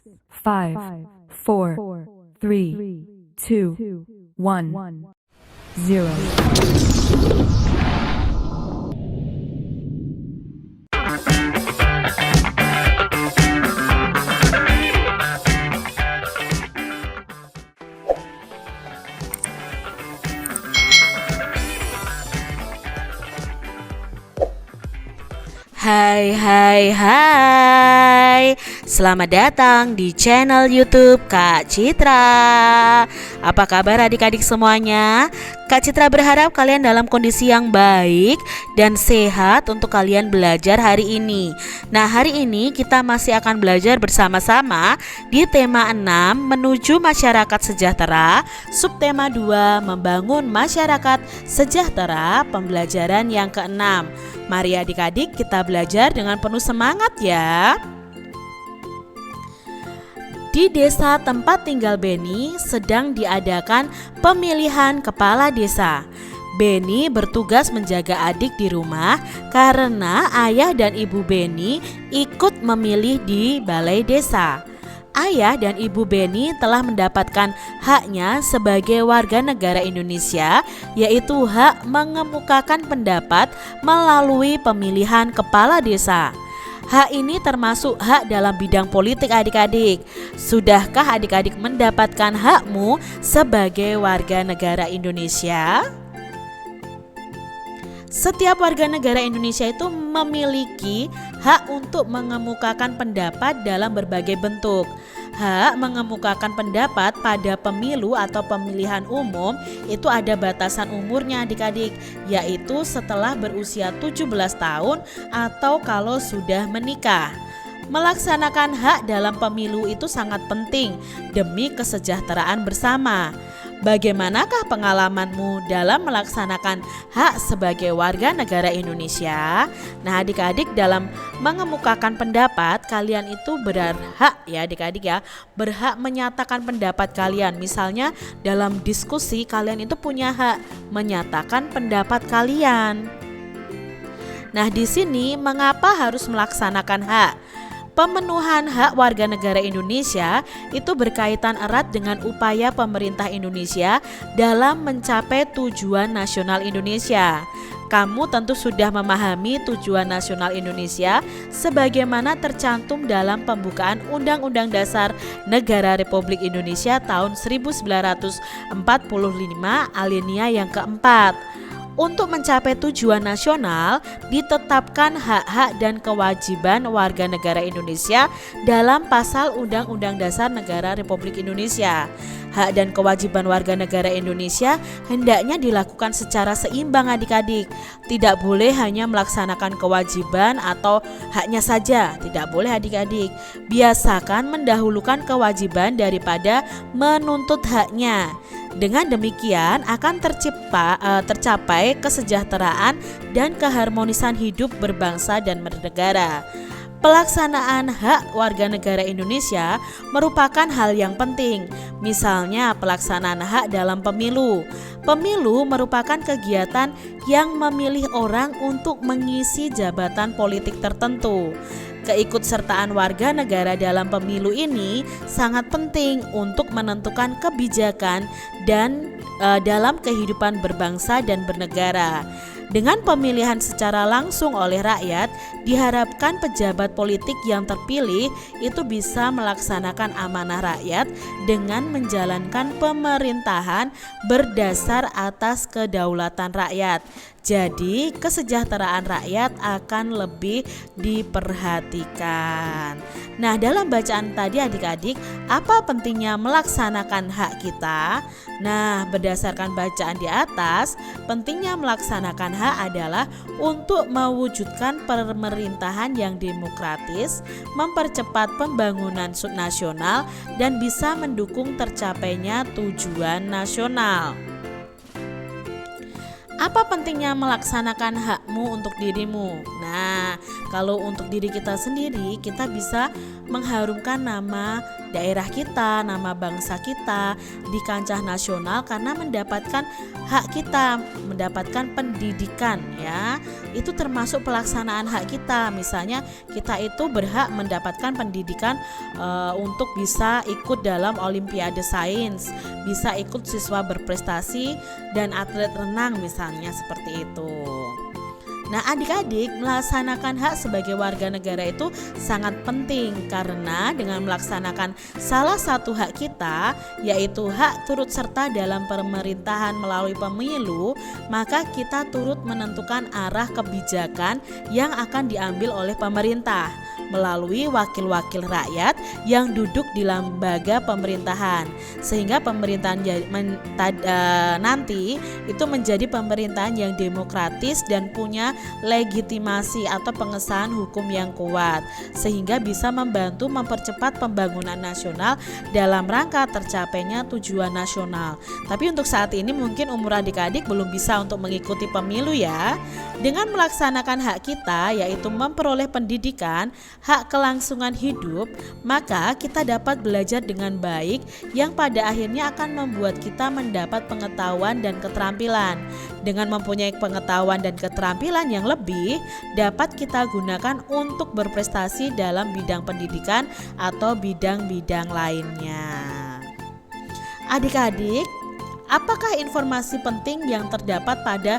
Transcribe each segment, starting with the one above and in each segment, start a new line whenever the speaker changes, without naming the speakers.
5, 4, 3, 2, 1, 0.
Hai hai hai, selamat datang di channel YouTube Kak Citra. Apa kabar adik-adik semuanya? Kak Citra berharap kalian dalam kondisi yang baik dan sehat untuk kalian belajar hari ini. Nah, hari ini kita masih akan belajar bersama-sama di tema 6 menuju masyarakat sejahtera, subtema 2 membangun masyarakat sejahtera, pembelajaran yang ke-6. Mari adik-adik kita belajar dengan penuh semangat ya. Di desa tempat tinggal Beni sedang diadakan pemilihan kepala desa. Beni bertugas menjaga adik di rumah karena ayah dan ibu Beni ikut memilih di balai desa. Ayah dan ibu Beni telah mendapatkan haknya sebagai warga negara Indonesia, yaitu hak mengemukakan pendapat melalui pemilihan kepala desa. Hak ini termasuk hak dalam bidang politik adik-adik. Sudahkah adik-adik mendapatkan hakmu sebagai warga negara Indonesia? Setiap warga negara Indonesia itu memiliki hak untuk mengemukakan pendapat dalam berbagai bentuk. Hak mengemukakan pendapat pada pemilu atau pemilihan umum itu ada batasan umurnya adik-adik, yaitu setelah berusia 17 tahun atau kalau sudah menikah. Melaksanakan hak dalam pemilu itu sangat penting demi kesejahteraan bersama. Bagaimanakah pengalamanmu dalam melaksanakan hak sebagai warga negara Indonesia? Nah, adik-adik dalam mengemukakan pendapat kalian itu berhak ya adik-adik ya, berhak menyatakan pendapat kalian. Misalnya dalam diskusi kalian itu punya hak menyatakan pendapat kalian. Nah, di sini mengapa harus melaksanakan hak? Pemenuhan hak warga negara Indonesia itu berkaitan erat dengan upaya pemerintah Indonesia dalam mencapai tujuan nasional Indonesia. Kamu tentu sudah memahami tujuan nasional Indonesia sebagaimana tercantum dalam pembukaan Undang-Undang Dasar Negara Republik Indonesia tahun 1945 alinea yang keempat. Untuk mencapai tujuan nasional, ditetapkan hak-hak dan kewajiban warga negara Indonesia dalam pasal Undang-Undang Dasar Negara Republik Indonesia. Hak dan kewajiban warga negara Indonesia hendaknya dilakukan secara seimbang adik-adik. Tidak boleh hanya melaksanakan kewajiban atau haknya saja, tidak boleh adik-adik. Biasakan mendahulukan kewajiban daripada menuntut haknya. Dengan demikian akan tercapai kesejahteraan dan keharmonisan hidup berbangsa dan bernegara. Pelaksanaan hak warga negara Indonesia merupakan hal yang penting. Misalnya pelaksanaan hak dalam pemilu. Pemilu merupakan kegiatan yang memilih orang untuk mengisi jabatan politik tertentu. Keikutsertaan warga negara dalam pemilu ini sangat penting untuk menentukan kebijakan dan dalam kehidupan berbangsa dan bernegara. Dengan pemilihan secara langsung oleh rakyat, diharapkan pejabat politik yang terpilih itu bisa melaksanakan amanah rakyat dengan menjalankan pemerintahan berdasar atas kedaulatan rakyat. Jadi kesejahteraan rakyat akan lebih diperhatikan. Nah, dalam bacaan tadi adik-adik, apa pentingnya melaksanakan hak kita? Nah, berdasarkan bacaan di atas, pentingnya melaksanakan hak adalah untuk mewujudkan pemerintahan yang demokratis, mempercepat pembangunan nasional, dan bisa mendukung tercapainya tujuan nasional. Apa pentingnya melaksanakan hakmu untuk dirimu? Nah, kalau untuk diri kita sendiri, kita bisa mengharumkan nama daerah kita, nama bangsa kita di kancah nasional karena mendapatkan hak kita, mendapatkan pendidikan ya. Itu termasuk pelaksanaan hak kita. Misalnya kita itu berhak mendapatkan pendidikan untuk bisa ikut dalam olimpiade sains, bisa ikut siswa berprestasi dan atlet renang misalnya seperti itu. Nah, adik-adik, melaksanakan hak sebagai warga negara itu sangat penting karena dengan melaksanakan salah satu hak kita, yaitu hak turut serta dalam pemerintahan melalui pemilu, maka kita turut menentukan arah kebijakan yang akan diambil oleh pemerintah melalui wakil-wakil rakyat yang duduk di lembaga pemerintahan, sehingga pemerintahan nanti itu menjadi pemerintahan yang demokratis dan punya legitimasi atau pengesahan hukum yang kuat, sehingga bisa membantu mempercepat pembangunan nasional dalam rangka tercapainya tujuan nasional. Tapi untuk saat ini mungkin umur adik-adik belum bisa untuk mengikuti pemilu ya. Dengan melaksanakan hak kita, yaitu memperoleh pendidikan, hak kelangsungan hidup, maka kita dapat belajar dengan baik yang pada akhirnya akan membuat kita mendapat pengetahuan dan keterampilan. Dengan mempunyai pengetahuan dan keterampilan yang lebih, dapat kita gunakan untuk berprestasi dalam bidang pendidikan atau bidang-bidang lainnya. Adik-adik, apakah informasi penting yang terdapat pada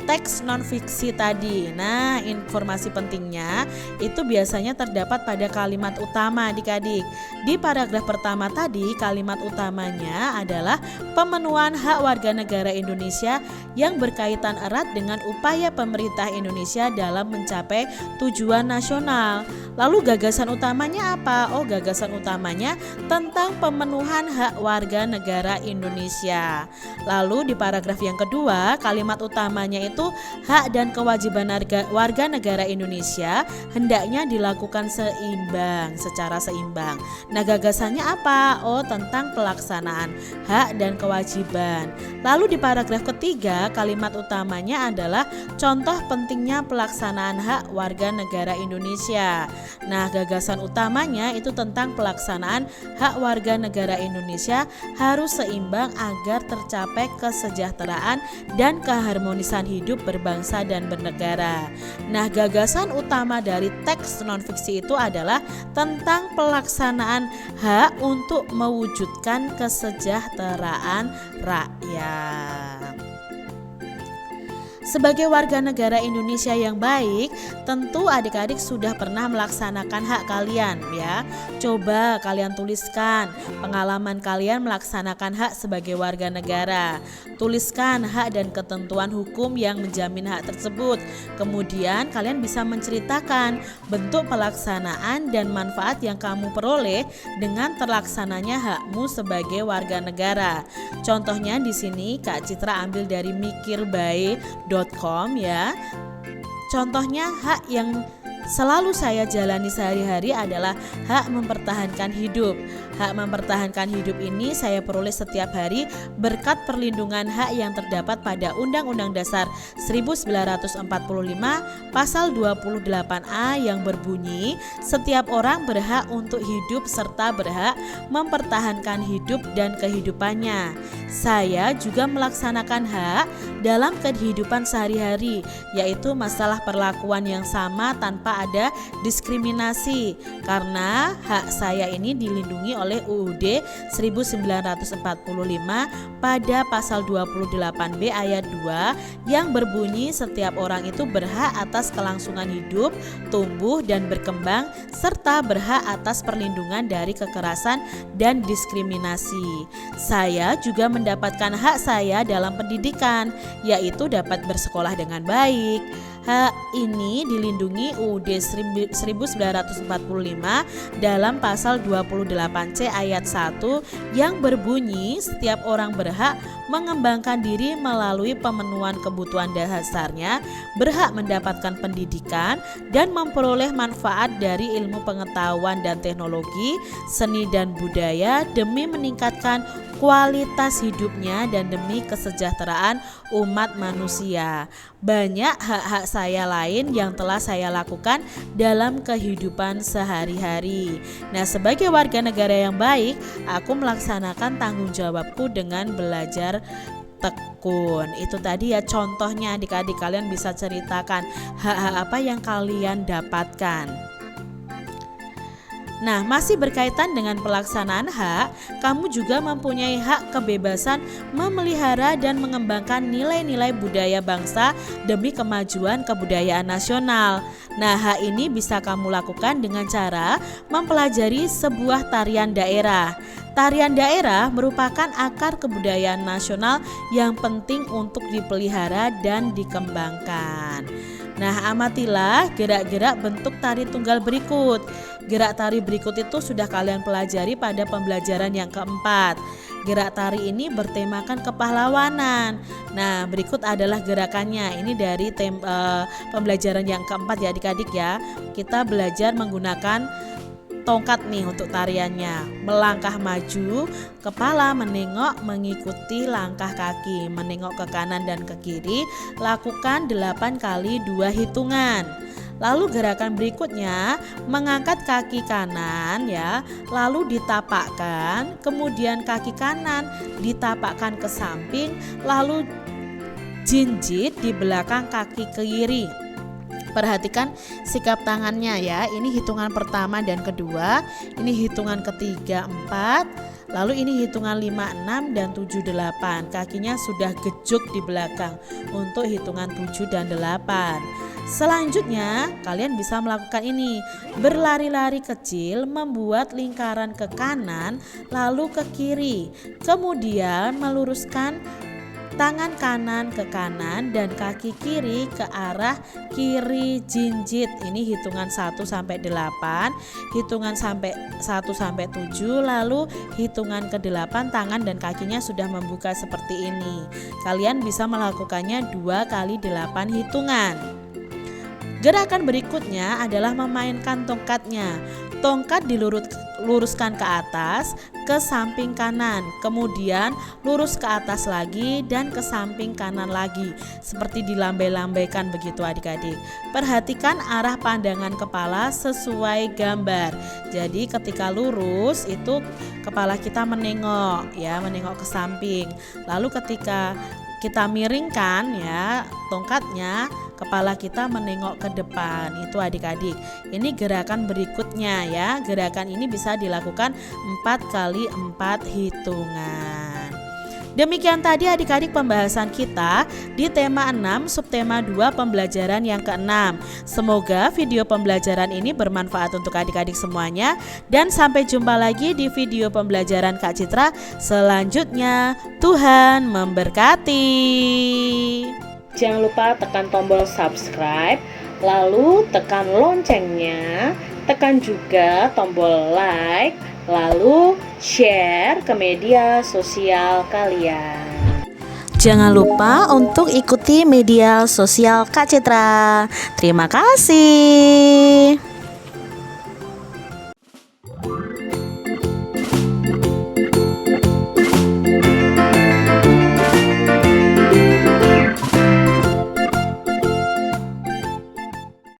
teks non-fiksi tadi? Nah, informasi pentingnya itu biasanya terdapat pada kalimat utama adik-adik. Di paragraf pertama tadi, kalimat utamanya adalah pemenuhan hak warga negara Indonesia yang berkaitan erat dengan upaya pemerintah Indonesia dalam mencapai tujuan nasional. Lalu gagasan utamanya apa? Oh, gagasan utamanya tentang pemenuhan hak warga negara Indonesia. Lalu di paragraf yang kedua, kalimat utamanya itu hak dan kewajiban warga negara Indonesia hendaknya dilakukan secara seimbang. Nah, gagasannya apa? Oh, tentang pelaksanaan hak dan kewajiban. Lalu di paragraf ketiga, kalimat utamanya adalah contoh pentingnya pelaksanaan hak warga negara Indonesia. Nah, gagasan utamanya itu tentang pelaksanaan hak warga negara Indonesia harus seimbang agar tercapai kesejahteraan dan keharmonisan hidup berbangsa dan bernegara. Nah, gagasan utama dari teks non-fiksi itu adalah tentang pelaksanaan hak untuk mewujudkan kesejahteraan rakyat. Sebagai warga negara Indonesia yang baik, tentu adik-adik sudah pernah melaksanakan hak kalian ya. Coba kalian tuliskan pengalaman kalian melaksanakan hak sebagai warga negara. Tuliskan hak dan ketentuan hukum yang menjamin hak tersebut. Kemudian kalian bisa menceritakan bentuk pelaksanaan dan manfaat yang kamu peroleh dengan terlaksananya hakmu sebagai warga negara. Contohnya di sini Kak Citra ambil dari mikirbae.com ya. Contohnya hak yang selalu saya jalani sehari-hari adalah hak mempertahankan hidup. Hak mempertahankan hidup ini saya peroleh setiap hari berkat perlindungan hak yang terdapat pada Undang-Undang Dasar 1945 Pasal 28A yang berbunyi setiap orang berhak untuk hidup serta berhak mempertahankan hidup dan kehidupannya. Saya juga melaksanakan hak dalam kehidupan sehari-hari, yaitu masalah perlakuan yang sama tanpa ada diskriminasi, karena hak saya ini dilindungi oleh UUD 1945 pada pasal 28B ayat 2 yang berbunyi setiap orang itu berhak atas kelangsungan hidup, tumbuh dan berkembang serta berhak atas perlindungan dari kekerasan dan diskriminasi. Saya juga mendapatkan hak saya dalam pendidikan, yaitu dapat bersekolah dengan baik. Hak ini dilindungi UUD 1945 dalam pasal 28C ayat 1 yang berbunyi setiap orang berhak mengembangkan diri melalui pemenuhan kebutuhan dasarnya, berhak mendapatkan pendidikan dan memperoleh manfaat dari ilmu pengetahuan dan teknologi, seni dan budaya demi meningkatkan kualitas hidupnya dan demi kesejahteraan umat manusia. Banyak hak-hak saya lain yang telah saya lakukan dalam kehidupan sehari-hari. Nah, sebagai warga negara yang baik, aku melaksanakan tanggung jawabku dengan belajar tekun. Itu tadi ya contohnya, adik-adik kalian bisa ceritakan hak-hak apa yang kalian dapatkan. Nah, masih berkaitan dengan pelaksanaan hak, kamu juga mempunyai hak kebebasan memelihara dan mengembangkan nilai-nilai budaya bangsa demi kemajuan kebudayaan nasional. Nah, hak ini bisa kamu lakukan dengan cara mempelajari sebuah tarian daerah. Tarian daerah merupakan akar kebudayaan nasional yang penting untuk dipelihara dan dikembangkan. Nah, amatilah gerak-gerak bentuk tari tunggal berikut. Gerak tari berikut itu sudah kalian pelajari pada pembelajaran yang keempat. Gerak tari ini bertemakan kepahlawanan. Nah, berikut adalah gerakannya. Ini dari pembelajaran yang keempat ya adik-adik ya. Kita belajar menggunakan tongkat nih untuk tariannya. Melangkah maju, kepala menengok mengikuti langkah kaki, menengok ke kanan dan ke kiri, lakukan 8 kali 2 hitungan. Lalu gerakan berikutnya mengangkat kaki kanan ya, lalu ditapakkan, kemudian kaki kanan ditapakkan ke samping, lalu jinjit di belakang kaki kiri. Perhatikan sikap tangannya ya. Ini hitungan pertama dan kedua, ini hitungan ketiga 4, lalu ini hitungan 5, 6 dan 7, 8. Kakinya sudah gejuk di belakang untuk hitungan 7 dan 8. Selanjutnya kalian bisa melakukan ini, berlari-lari kecil, membuat lingkaran ke kanan lalu ke kiri, kemudian meluruskan tangan kanan ke kanan dan kaki kiri ke arah kiri jinjit. Ini hitungan 1 sampai 8, hitungan 1 sampai 7, lalu hitungan ke-8 tangan dan kakinya sudah membuka seperti ini. Kalian bisa melakukannya 2 kali 8 hitungan. Gerakan berikutnya adalah memainkan tongkatnya. Tongkat diluruskan ke atas, ke samping kanan, kemudian lurus ke atas lagi dan ke samping kanan lagi. Seperti dilambai-lambaikan begitu adik-adik. Perhatikan arah pandangan kepala sesuai gambar. Jadi ketika lurus itu kepala kita menengok ya, menengok ke samping. Lalu ketika kita miringkan ya tongkatnya, kepala kita menengok ke depan. Itu adik-adik. Ini gerakan berikutnya ya. Gerakan ini bisa dilakukan 4 kali 4 hitungan. Demikian tadi adik-adik pembahasan kita di tema 6 subtema 2 pembelajaran yang ke-6. Semoga video pembelajaran ini bermanfaat untuk adik-adik semuanya, dan sampai jumpa lagi di video pembelajaran Kak Citra selanjutnya. Tuhan memberkati. Jangan lupa tekan tombol subscribe, lalu tekan loncengnya, tekan juga tombol like, lalu share ke media sosial kalian. Jangan lupa untuk ikuti media sosial Kak Citra. Terima kasih.